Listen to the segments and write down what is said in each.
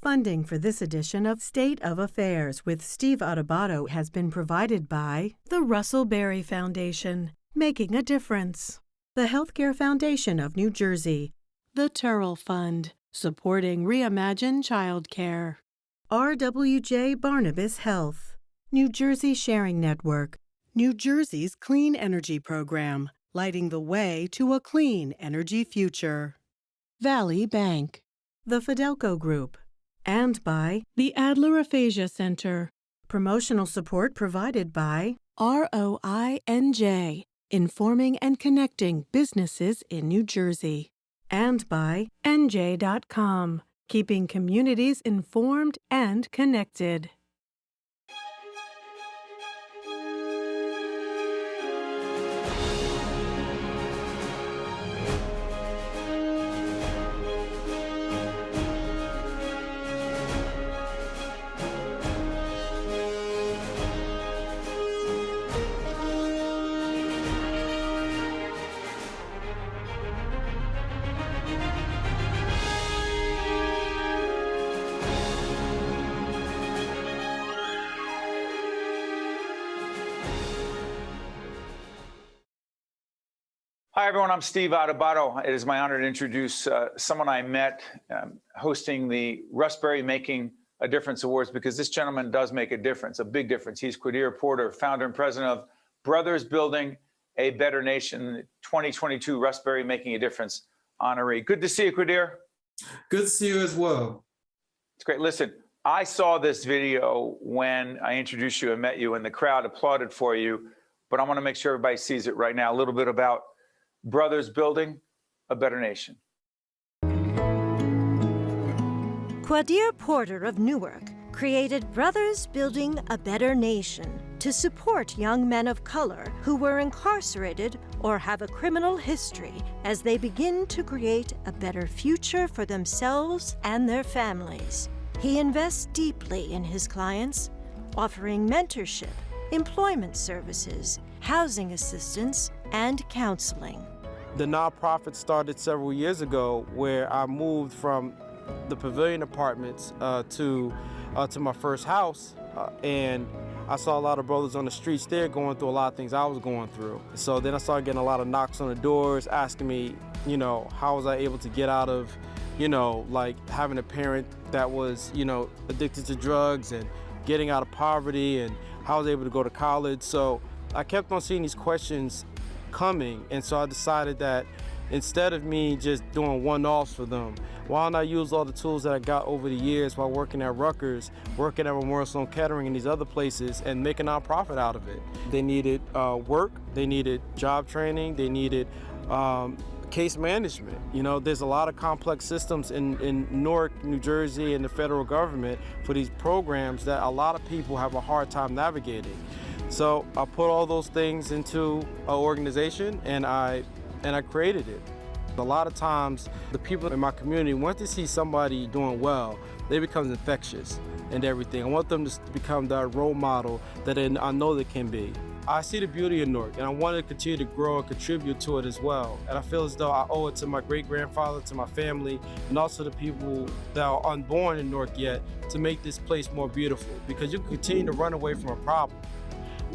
Funding for this edition of State of Affairs with Steve Adubato has been provided by the Russell Berry Foundation, Making a Difference, the Healthcare Foundation of New Jersey, the Turrell Fund, supporting Reimagine Childcare, RWJ Barnabas Health, New Jersey Sharing Network, New Jersey's Clean Energy Program, lighting the way to a clean energy future, Valley Bank, the Fidelco Group, and by the Adler Aphasia Center. Promotional support provided by ROINJ, informing and connecting businesses in New Jersey, and by NJ.com, keeping communities informed and connected. Hi, everyone. I'm Steve Adubato. It is my honor to introduce someone I met hosting the Russ Berry Making a Difference Awards, because this gentleman does make a difference, a big difference. He's Quadeer Porter, founder and president of Brothers Building a Better Nation, 2022 Russ Berry Making a Difference honoree. Good to see you, Quadeer. Good to see you as well. It's great. Listen, I saw this video when I introduced you and met you, and the crowd applauded for you, but I want to make sure everybody sees it right now. A little bit about Brothers Building a Better Nation. Quadeer Porter of Newark created Brothers Building a Better Nation to support young men of color who were incarcerated or have a criminal history as they begin to create a better future for themselves and their families. He invests deeply in his clients, offering mentorship, employment services, housing assistance, and counseling. The nonprofit started several years ago, where I moved from the pavilion apartments to my first house, and I saw a lot of brothers on the streets there going through a lot of things I was going through. So then I started getting a lot of knocks on the doors asking me, how was I able to get out of, like having a parent that was, addicted to drugs, and getting out of poverty, and how I was able to go to college. So I kept on seeing these questions coming, and so I decided that instead of me just doing one-offs for them, why don't I use all the tools that I got over the years while working at Rutgers, working at Memorial Sloan Kettering and these other places, and make a nonprofit out of it. They needed work, they needed job training, they needed case management. There's a lot of complex systems in Newark, New Jersey, and the federal government for these programs that a lot of people have a hard time navigating. So I put all those things into an organization, and I created it. A lot of times, the people in my community want to see somebody doing well. They become infectious and everything. I want them to become that role model that I know they can be. I see the beauty in Newark, and I want to continue to grow and contribute to it as well. And I feel as though I owe it to my great-grandfather, to my family, and also the people that are unborn in Newark yet, to make this place more beautiful. Because you can continue to run away from a problem,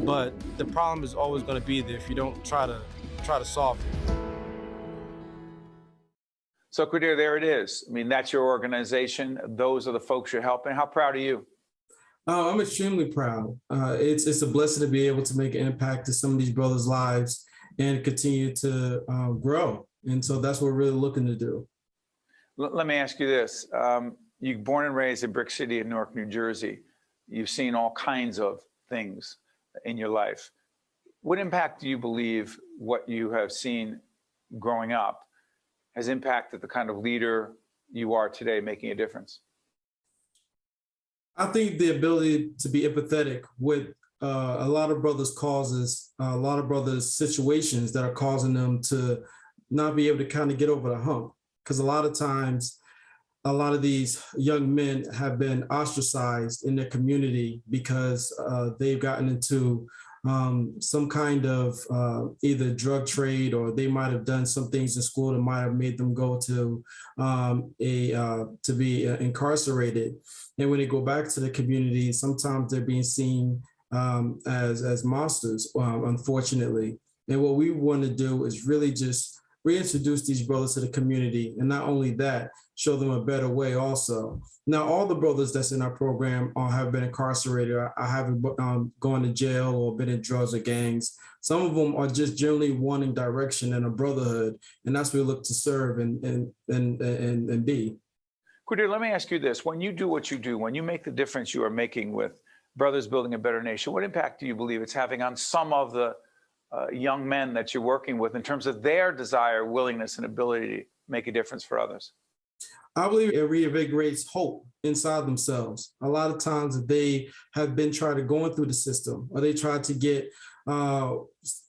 but the problem is always going to be there if you don't try to solve it. So, Quadeer, there it is. I mean, that's your organization. Those are the folks you're helping. How proud are you? I'm extremely proud. It's a blessing to be able to make an impact to some of these brothers' lives and continue to grow. And so that's what we're really looking to do. Let me ask you this. You're born and raised in Brick City in Newark, New Jersey. You've seen all kinds of things in your life. What impact do you believe what you have seen growing up has impacted the kind of leader you are today, making a difference? I think the ability to be empathetic with a lot of brothers' causes, a lot of brothers' situations that are causing them to not be able to kind of get over the hump. Because a lot of times, a lot of these young men have been ostracized in their community because they've gotten into some kind of either drug trade, or they might have done some things in school that might have made them go to be incarcerated. And when they go back to the community, sometimes they're being seen as monsters, unfortunately. And what we want to do is really just reintroduce these brothers to the community. And not only that, show them a better way also. Now, all the brothers that's in our program have been incarcerated. I haven't gone to jail or been in drugs or gangs. Some of them are just generally wanting direction and a brotherhood. And that's what we look to serve and be. Quadeer, let me ask you this. When you do what you do, when you make the difference you are making with Brothers Building a Better Nation, what impact do you believe it's having on some of the young men that you're working with in terms of their desire, willingness, and ability to make a difference for others? I believe it reinvigorates hope inside themselves. A lot of times they have been trying to go through the system, or they tried to get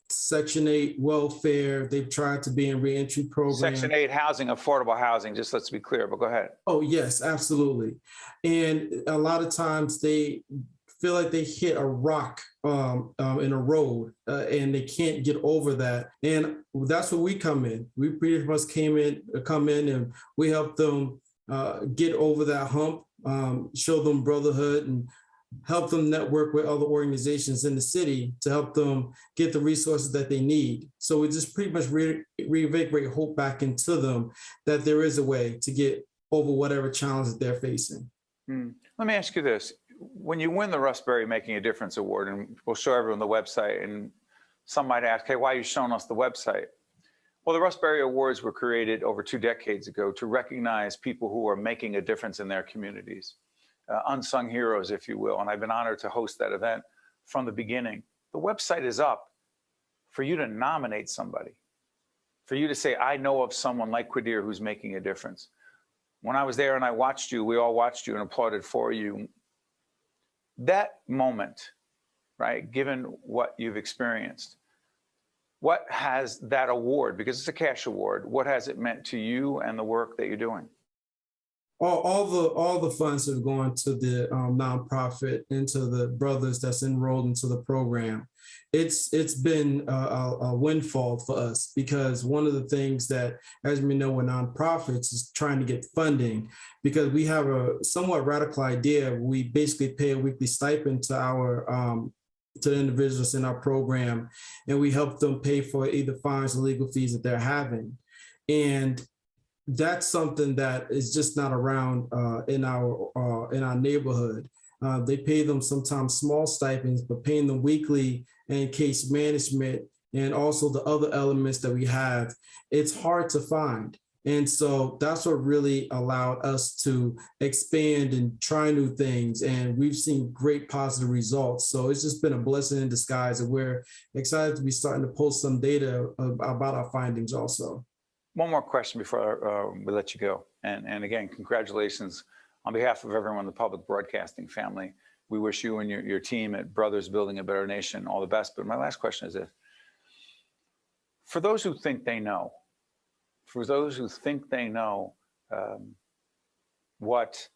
Section 8 welfare. They've tried to be in reentry programs. Section 8 housing, affordable housing, just let's be clear, but go ahead. Oh, yes, absolutely. And a lot of times they feel like they hit a rock in a road and they can't get over that. And that's where we come in. We pretty much come in and we help them get over that hump, show them brotherhood, and help them network with other organizations in the city to help them get the resources that they need. So we just pretty much reinvigorate hope back into them that there is a way to get over whatever challenge that they're facing. Let me ask you this. When you win the Rustberry Making a Difference Award, and we'll show everyone the website, and some might ask, hey, why are you showing us the website? Well, the Rustberry Awards were created over 2 decades ago to recognize people who are making a difference in their communities, unsung heroes, if you will. And I've been honored to host that event from the beginning. The website is up for you to nominate somebody, for you to say, I know of someone like Quadeer who's making a difference. When I was there and I watched you, we all watched you and applauded for you. That moment, right, given what you've experienced, what has that award, because it's a cash award, what has it meant to you and the work that you're doing? All the funds have gone to the nonprofit and to the brothers that's enrolled into the program. It's been a windfall for us, because one of the things that, as we know, with nonprofits is trying to get funding, because we have a somewhat radical idea. We basically pay a weekly stipend to our to the individuals in our program, and we help them pay for either fines or legal fees that they're having. And that's something that is just not around in our neighborhood. They pay them sometimes small stipends, but paying them weekly and case management and also the other elements that we have, it's hard to find. And so that's what really allowed us to expand and try new things. And we've seen great positive results. So it's just been a blessing in disguise. And we're excited to be starting to post some data about our findings also. One more question before we let you go. And again, congratulations on behalf of everyone in the public broadcasting family. We wish you and your team at Brothers Building a Better Nation all the best. But my last question is this. For those who think they know, what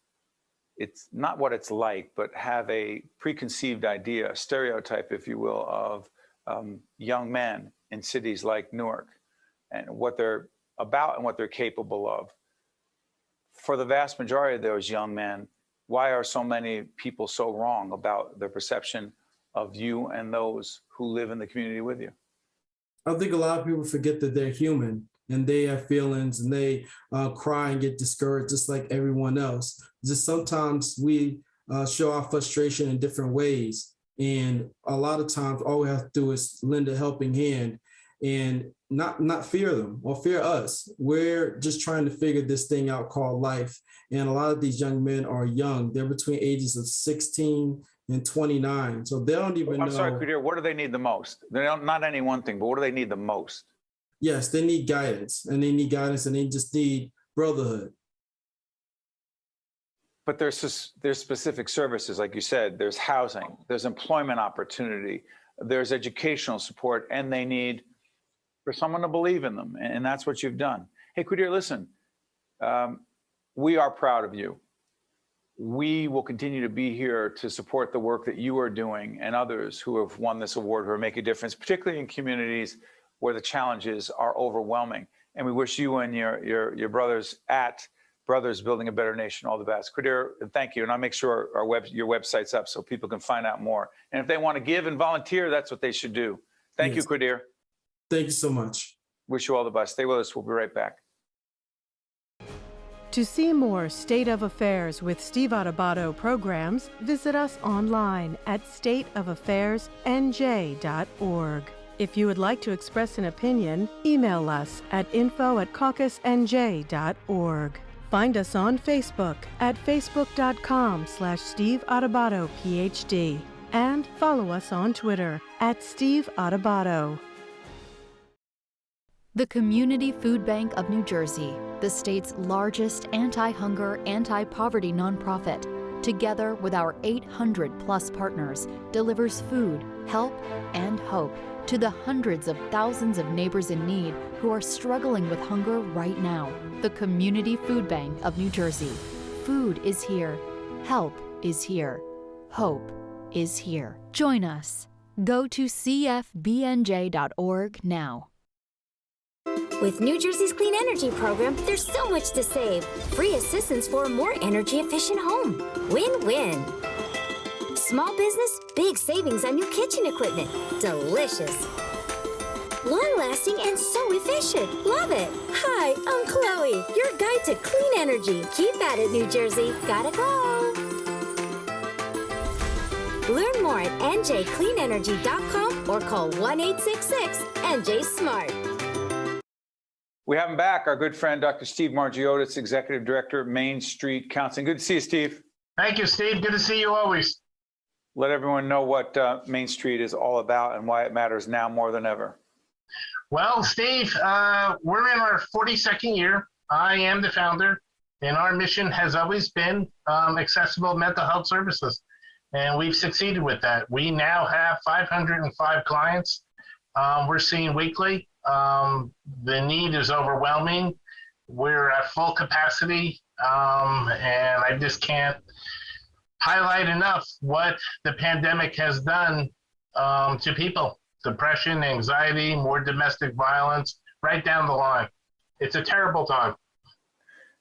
it's not what it's like, but have a preconceived idea, a stereotype, if you will, of young men in cities like Newark and what they're about and what they're capable of. For the vast majority of those young men, why are so many people so wrong about their perception of you and those who live in the community with you? I think a lot of people forget that they're human and they have feelings and they cry and get discouraged just like everyone else. Just sometimes we show our frustration in different ways. And a lot of times all we have to do is lend a helping hand and not fear them or fear us. We're just trying to figure this thing out called life. And a lot of these young men are young. They're between ages of 16 and 29. So they don't even know. I'm sorry, Quadeer, what do they need the most? They don't, not any one thing, but what do they need the most? Yes, they need guidance, and they just need brotherhood. But there's specific services, like you said, there's housing, there's employment opportunity, there's educational support, and they need for someone to believe in them. And that's what you've done. Hey, Quadeer, listen, we are proud of you. we will continue to be here to support the work that you are doing and others who have won this award who are making a difference, particularly in communities where the challenges are overwhelming. And we wish you and your brothers at Brothers Building a Better Nation all the best. Quadeer, thank you. And I'll make sure your website's up so people can find out more. And if they want to give and volunteer, that's what they should do. Thank you, Quadeer. Thank you so much. Wish you all the best. Stay with us. We'll be right back. To see more State of Affairs with Steve Adubato programs, visit us online at stateofaffairsnj.org. If you would like to express an opinion, email us at info@caucusnj.org. Find us on Facebook at facebook.com/Steve Adubato Ph.D. and follow us on Twitter at Steve Adubato. The Community Food Bank of New Jersey, the state's largest anti-hunger, anti-poverty nonprofit, together with our 800-plus partners, delivers food, help, and hope to the hundreds of thousands of neighbors in need who are struggling with hunger right now. The Community Food Bank of New Jersey. Food is here. Help is here. Hope is here. Join us. Go to cfbnj.org now. With New Jersey's Clean Energy Program, there's so much to save. Free assistance for a more energy-efficient home. Win-win. Small business, big savings on new kitchen equipment. Delicious. Long-lasting and so efficient. Love it. Hi, I'm Chloe, your guide to clean energy. Keep at it, New Jersey. Gotta go. Learn more at njcleanenergy.com or call 1-866-NJ-SMART. We have him back, our good friend, Dr. Steve Margeotes, Executive Director, Main Street Counseling. Good to see you, Steve. Thank you, Steve. Good to see you always. Let everyone know what Main Street is all about and why it matters now more than ever. Well, Steve, we're in our 42nd year. I am the founder, and our mission has always been accessible mental health services, and we've succeeded with that. We now have 505 clients we're seeing weekly. The need is overwhelming. We're at full capacity, and I just can't highlight enough what the pandemic has done to people. Depression, anxiety, more domestic violence, right down the line. It's a terrible time.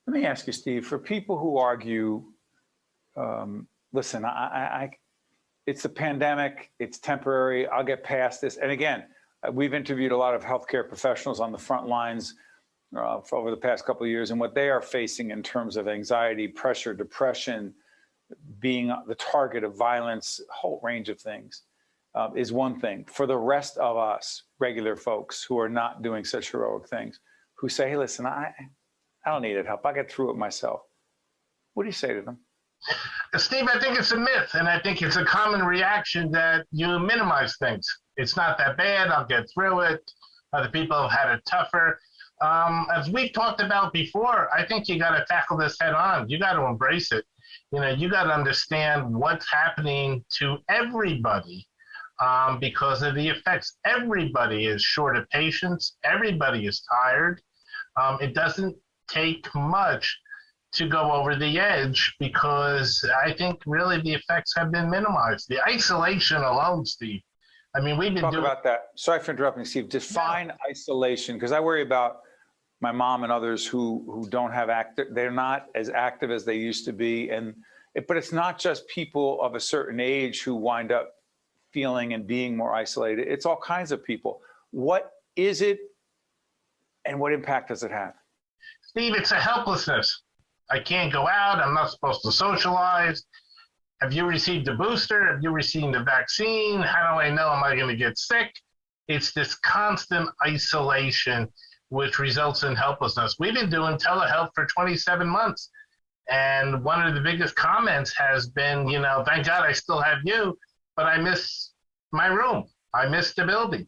Let me ask you, Steve, for people who argue, listen, it's a pandemic, it's temporary, I'll get past this. And again, we've interviewed a lot of healthcare professionals on the front lines for over the past couple of years, and what they are facing in terms of anxiety, pressure, depression, being the target of violence, a whole range of things, is one thing. For the rest of us, regular folks who are not doing such heroic things, who say, hey, listen, I don't need help. I get through it myself. What do you say to them? Steve, I think it's a myth, and I think it's a common reaction that you minimize things. It's not that bad. I'll get through it. Other people have had it tougher. As we've talked about before, I think you got to tackle this head on. You got to embrace it. You know, you got to understand what's happening to everybody because of the effects. Everybody is short of patience. Everybody is tired. It doesn't take much to go over the edge because I think really the effects have been minimized. The isolation alone, Steve. I mean, we've been Talk about that. Sorry for interrupting, Steve. Define isolation, because I worry about my mom and others who don't have they're not as active as they used to be. But it's not just people of a certain age who wind up feeling and being more isolated. It's all kinds of people. What is it and what impact does it have? Steve, it's a helplessness. I can't go out. I'm not supposed to socialize. Have you received the booster? Have you received the vaccine? How do I know? Am I going to get sick? It's this constant isolation, which results in helplessness. We've been doing telehealth for 27 months. And one of the biggest comments has been, you know, thank God I still have you, but I miss my room. I miss the building.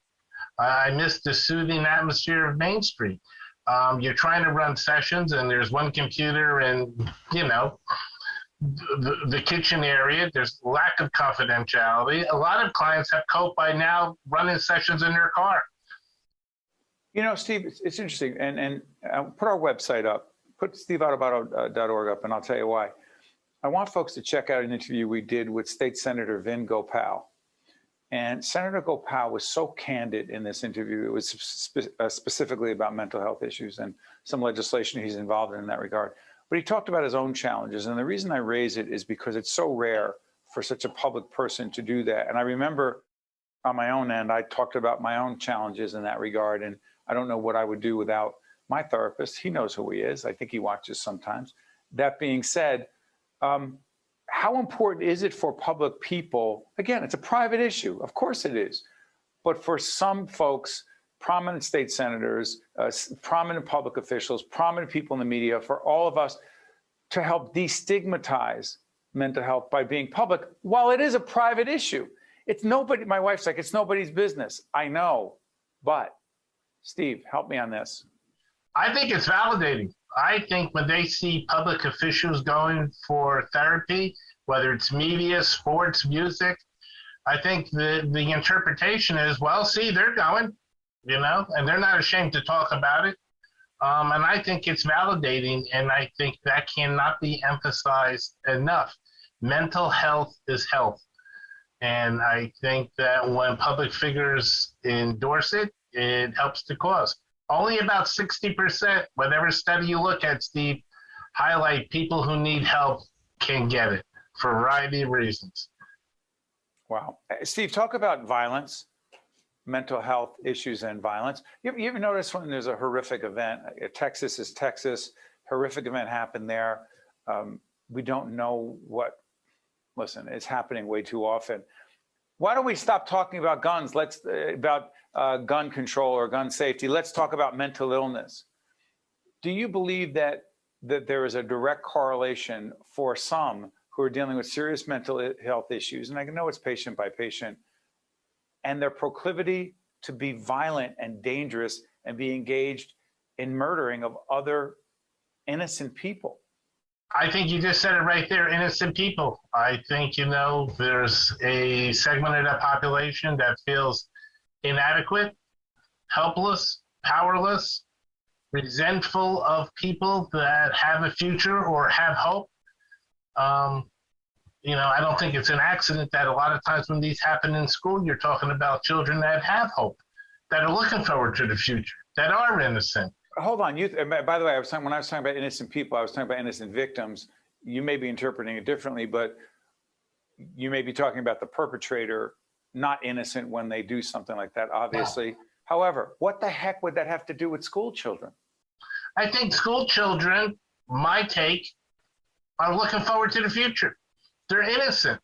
I miss the soothing atmosphere of Main Street. You're trying to run sessions and there's one computer and, you know, the kitchen area, there's lack of confidentiality. A lot of clients have coped by now running sessions in their car. You know, Steve, it's interesting. And put our website up, put steveadubato.org up, and I'll tell you why. I want folks to check out an interview we did with State Senator Vin Gopal. And Senator Gopal was so candid in this interview. It was specifically about mental health issues and some legislation he's involved in that regard. But he talked about his own challenges. And the reason I raise it is because it's so rare for such a public person to do that. And I remember on my own end, I talked about my own challenges in that regard. And I don't know what I would do without my therapist. He knows who he is. I think he watches sometimes. That being said, how important is it for public people? Again, it's a private issue. Of course it is. But for some folks, prominent state senators, prominent public officials, prominent people in the media, for all of us to help destigmatize mental health by being public, while it is a private issue. It's nobody, my wife's like, it's nobody's business. I know, but Steve, help me on this. I think it's validating. I think when they see public officials going for therapy, whether it's media, sports, music, I think the interpretation is, well, see, they're going, you know, and they're not ashamed to talk about it. And I think it's validating, and I think that cannot be emphasized enough. Mental health is health. And I think that when public figures endorse it, it helps the cause. Only about 60%, whatever study you look at, Steve, highlight people who need help can get it for a variety of reasons. Wow. Steve, talk about violence, mental health issues and violence. You ever notice when there's a horrific event, Texas is Texas, horrific event happened there. We don't know what, listen, it's happening way too often. Why don't we stop talking about guns? About gun control or gun safety. Let's talk about mental illness. Do you believe that there is a direct correlation for some who are dealing with serious mental health issues, and I know it's patient by patient, and their proclivity to be violent and dangerous and be engaged in murdering of other innocent people? I think you just said it right there, innocent people. I think, you know, there's a segment of that population that feels inadequate, helpless, powerless, resentful of people that have a future or have hope. You know, I don't think it's an accident that a lot of times when these happen in school, you're talking about children that have hope, that are looking forward to the future, that are innocent. Hold on. By the way, when I was talking about innocent people, I was talking about innocent victims. You may be interpreting it differently, but you may be talking about the perpetrator, not innocent when they do something like that, obviously. No. However, what the heck would that have to do with school children? I think school children, my take, are looking forward to the future. They're innocent.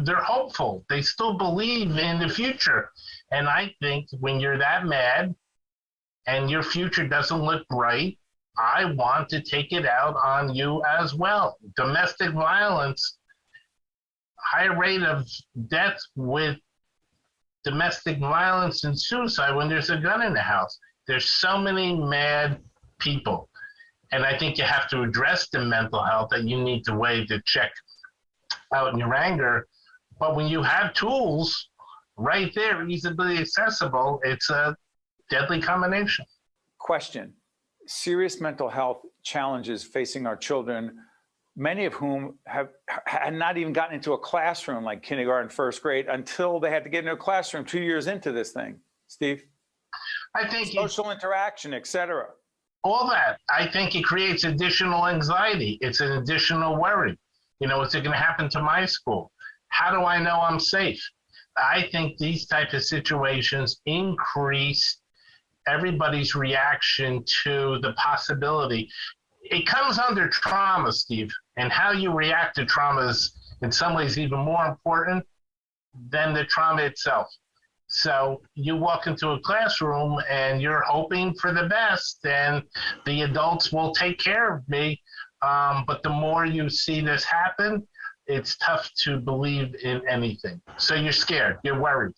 They're hopeful. They still believe in the future. And I think when you're that mad and your future doesn't look bright, I want to take it out on you as well. Domestic violence, high rate of death with domestic violence and suicide when there's a gun in the house. There's so many mad people. And I think you have to address the mental health that you need to weigh to check out in your anger. But when you have tools right there, easily accessible, it's a deadly combination. Question. Serious mental health challenges facing our children, many of whom had not even gotten into a classroom like kindergarten, first grade, until they had to get into a classroom 2 years into this thing. Steve? I think social interaction, et cetera. All that. I think it creates additional anxiety. It's an additional worry. You know, is it going to happen to my school? How do I know I'm safe? I think these types of situations increase everybody's reaction to the possibility. It comes under trauma, Steve, and how you react to trauma is in some ways even more important than the trauma itself. So you walk into a classroom and you're hoping for the best and the adults will take care of me. But the more you see this happen, it's tough to believe in anything. So you're scared, you're worried.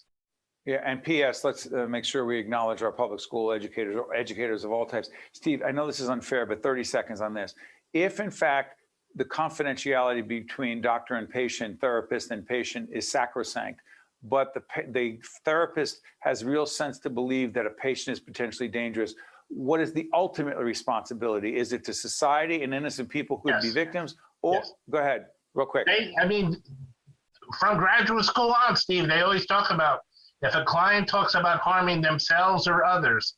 Yeah, and P.S., let's make sure we acknowledge our public school educators, or educators of all types. Steve, I know this is unfair, but 30 seconds on this. If, in fact, the confidentiality between doctor and patient, therapist and patient is sacrosanct, but the therapist has real sense to believe that a patient is potentially dangerous, what is the ultimate responsibility? Is it to society and innocent people who would be victims? Or, Yes. Go ahead. real quick. I mean, from graduate school on, Steve, they always talk about if a client talks about harming themselves or others,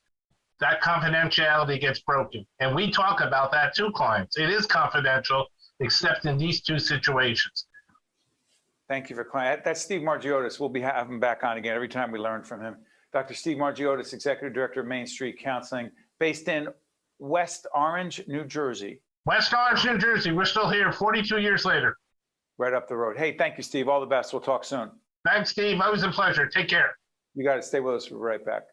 that confidentiality gets broken. And we talk about that to clients. It is confidential, except in these two situations. Thank you for clarifying. That's Steve Margeotes. We'll be having him back on again every time we learn from him. Dr. Steve Margeotes, Executive Director of Main Street Counseling, based in West Orange, New Jersey. West Orange, New Jersey. We're still here 42 years later. Right up the road. Hey, thank you, Steve. All the best. We'll talk soon. Thanks, Steve. Always a pleasure. Take care. You got to stay with us. We'll be right back.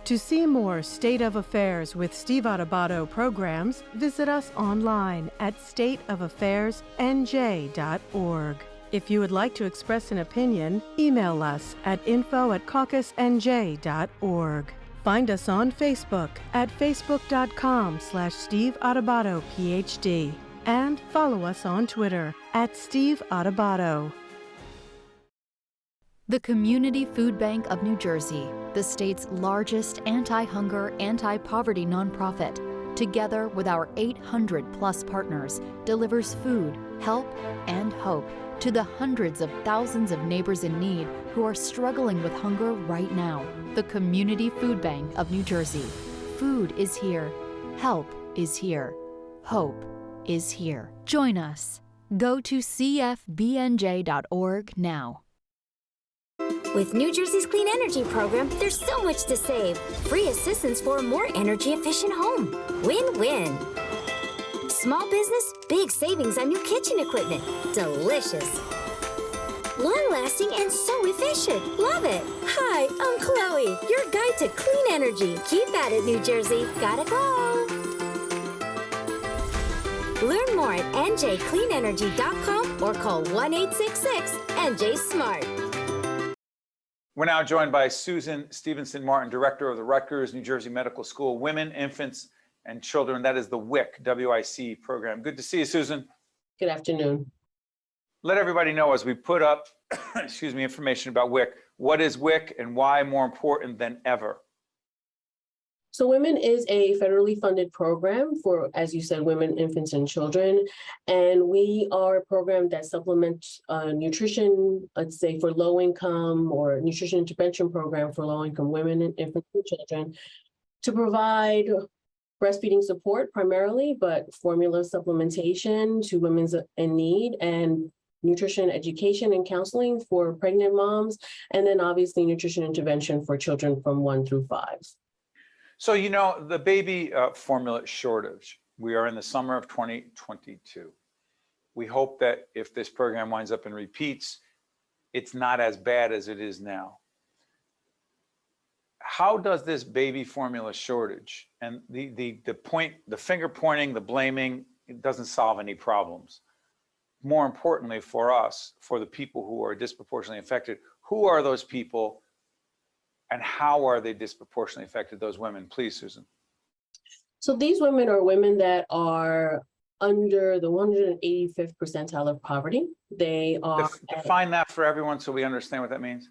To see more State of Affairs with Steve Adubato programs, visit us online at stateofaffairsnj.org. If you would like to express an opinion, email us at info@caucusnj.org. Find us on Facebook at facebook.com/Steve Adubato Ph.D. and follow us on Twitter at Steve Adubato. The Community Food Bank of New Jersey, the state's largest anti-hunger, anti-poverty nonprofit, together with our 800-plus partners, delivers food, help, and hope to the hundreds of thousands of neighbors in need who are struggling with hunger right now. The Community Food Bank of New Jersey. Food is here. Help is here. Hope is here. Join us. Go to cfbnj.org now. With New Jersey's Clean Energy Program, there's so much to save. Free assistance for a more energy-efficient home. Win-win. Small business, big savings on new kitchen equipment. Delicious. Long-lasting and so efficient. Love it. Hi, I'm Chloe, your guide to clean energy. Keep at it, New Jersey. Gotta go. Learn more at njcleanenergy.com or call 1-866-NJ-SMART. We're now joined by Susan Stephenson-Martin, Director of the Rutgers, New Jersey Medical School, Women, Infants, and Children. That is the WIC, W-I-C program. Good to see you, Susan. Good afternoon. Let everybody know as we put up, information about WIC. What is WIC and why more important than ever? So Women is a federally funded program for, as you said, women, infants, and children. And we are a program that supplements nutrition, let's say for low income, or nutrition intervention program for low income women and infants and children to provide breastfeeding support primarily, but formula supplementation to women in need, and nutrition education and counseling for pregnant moms, and then obviously nutrition intervention for children from 1 through 5. So, you know, the baby formula shortage, we are in the summer of 2022. We hope that if this program winds up and repeats, it's not as bad as it is now. How does this baby formula shortage and the finger pointing, the blaming, it doesn't solve any problems. More importantly for us, for the people who are disproportionately affected, who are those people and how are they disproportionately affected, those women? Please, Susan. So these women are women that are under the 185th percentile of poverty. They are— Define that for everyone so we understand what that means.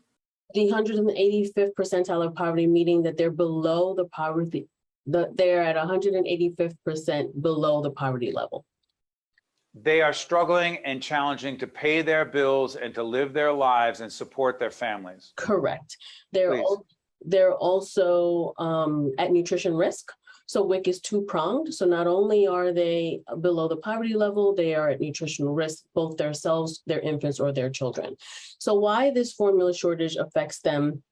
The 185th percentile of poverty, meaning that they're below the poverty, they're at 185th% below the poverty level. They are struggling and challenging to pay their bills and to live their lives and support their families. Correct. They're also at nutrition risk. So WIC is two-pronged. So not only are they below the poverty level, they are at nutritional risk, both themselves, their infants, or their children. So why this formula shortage affects them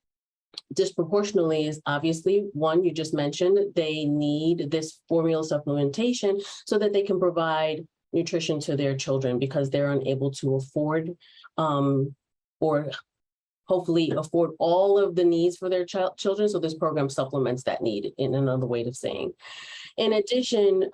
disproportionately is obviously, one, you just mentioned, they need this formula supplementation so that they can provide nutrition to their children because they're unable to afford or hopefully afford all of the needs for their children. So this program supplements that need, in another way of saying. In addition,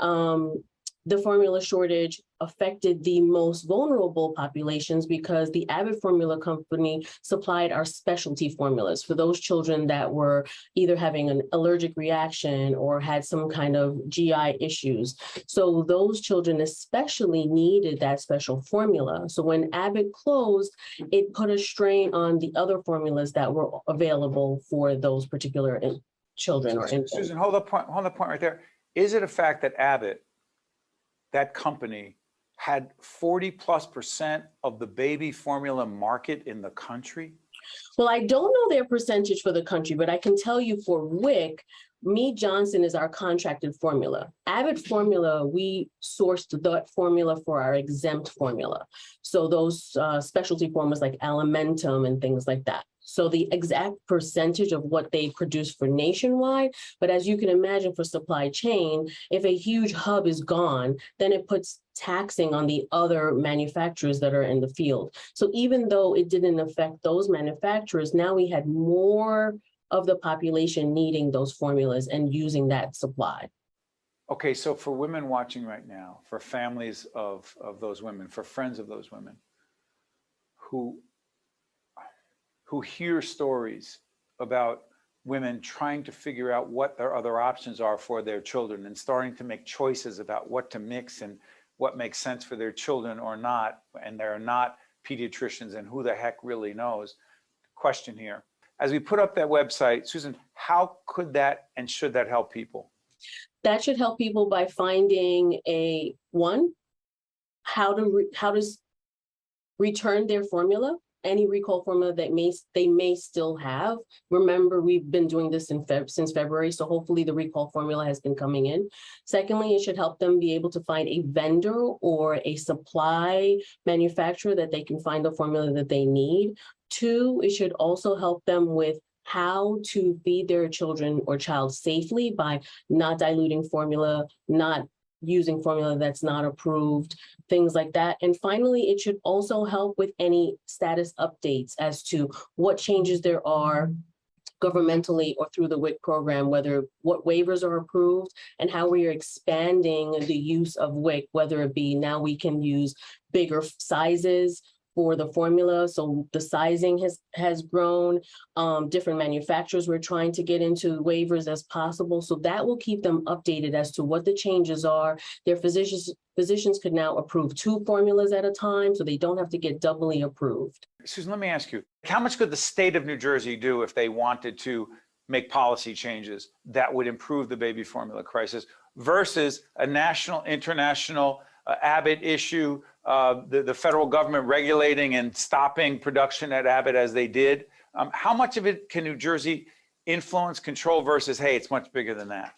the formula shortage affected the most vulnerable populations because the Abbott Formula Company supplied our specialty formulas for those children that were either having an allergic reaction or had some kind of GI issues. So those children especially needed that special formula. So when Abbott closed, it put a strain on the other formulas that were available for those particular children or infants. Susan, hold the point right there. Is it a fact that Abbott, that company, had 40+% of the baby formula market in the country? Well, I don't know their percentage for the country, but I can tell you for WIC, Mead Johnson is our contracted formula. Abbott formula, we sourced that formula for our exempt formula. So those specialty formulas like Alimentum and things like that. So the exact percentage of what they produce for nationwide, but as you can imagine for supply chain, if a huge hub is gone, then it puts taxing on the other manufacturers that are in the field. So even though it didn't affect those manufacturers, now we had more of the population needing those formulas and using that supply. Okay, so for women watching right now, for families of those women, for friends of those women who hear stories about women trying to figure out what their other options are for their children and starting to make choices about what to mix and what makes sense for their children or not, and they're not pediatricians and who the heck really knows. Question here. As we put up that website, Susan, how could that and should that help people? That should help people by finding how to return their formula, any recall formula that they may still have. Remember, we've been doing this since February, so hopefully the recall formula has been coming in. Secondly, it should help them be able to find a vendor or a supply manufacturer that they can find the formula that they need. Two, it should also help them with how to feed their children or child safely by not diluting formula, not using formula that's not approved, things like that. And finally, it should also help with any status updates as to what changes there are governmentally or through the WIC program, what waivers are approved and how we are expanding the use of WIC, whether it be now we can use bigger sizes for the formula. So the sizing has grown, different manufacturers we're trying to get into waivers as possible. So that will keep them updated as to what the changes are. Their physicians could now approve 2 formulas at a time, so they don't have to get doubly approved. Susan, let me ask you, how much could the state of New Jersey do if they wanted to make policy changes that would improve the baby formula crisis versus a national, international Abbott issue, the federal government regulating and stopping production at Abbott as they did? How much of it can New Jersey influence, control versus, hey, it's much bigger than that?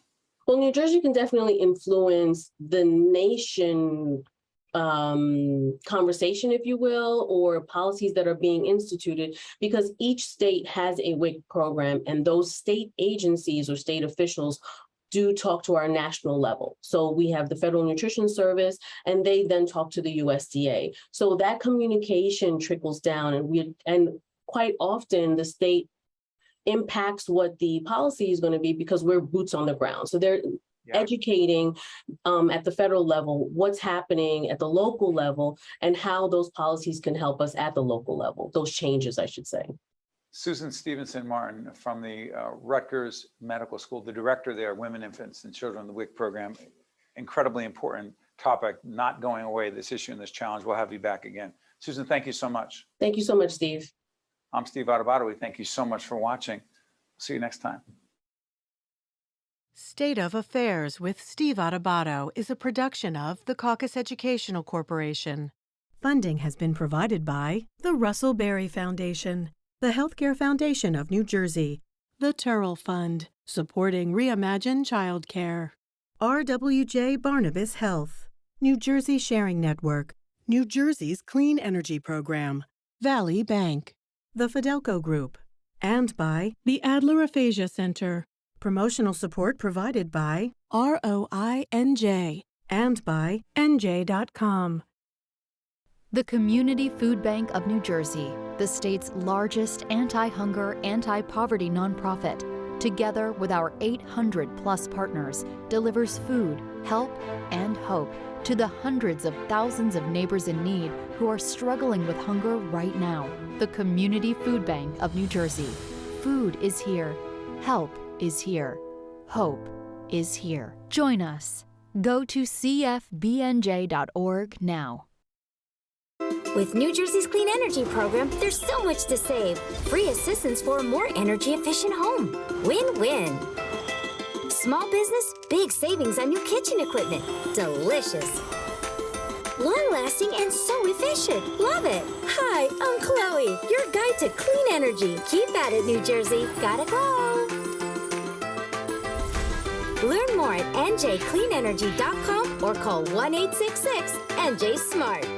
Well, New Jersey can definitely influence the nation conversation, if you will, or policies that are being instituted, because each state has a WIC program and those state agencies or state officials do talk to our national level. So we have the Federal Nutrition Service and they then talk to the USDA. So that communication trickles down and quite often the state impacts what the policy is going to be because we're boots on the ground. So they're educating at the federal level what's happening at the local level and how those policies can help us at the local level, those changes, I should say. Susan Stephenson-Martin from the Rutgers Medical School, the director there, Women, Infants, and Children, the WIC program. Incredibly important topic, not going away, this issue and this challenge. We'll have you back again. Susan, thank you so much. Thank you so much, Steve. I'm Steve Adubato. Thank you so much for watching. See you next time. State of Affairs with Steve Adubato is a production of the Caucus Educational Corporation. Funding has been provided by the Russell Berry Foundation, the Healthcare Foundation of New Jersey, the Turrell Fund, supporting Reimagine Childcare, RWJ Barnabas Health, New Jersey Sharing Network, New Jersey's Clean Energy Program, Valley Bank, the Fidelco Group, and by the Adler Aphasia Center. Promotional support provided by ROINJ and by NJ.com. The Community Food Bank of New Jersey, the state's largest anti-hunger, anti-poverty nonprofit, together with our 800-plus partners, delivers food, help, and hope to the hundreds of thousands of neighbors in need who are struggling with hunger right now. The Community Food Bank of New Jersey. Food is here. Help is here. Hope is here. Join us. Go to cfbnj.org now. With New Jersey's Clean Energy Program, there's so much to save. Free assistance for a more energy-efficient home. Win-win. Small business, big savings on new kitchen equipment. Delicious. Long-lasting and so efficient. Love it. Hi, I'm Chloe, your guide to clean energy. Keep at it, New Jersey. Gotta go. Learn more at njcleanenergy.com or call 1-866-NJ-SMART.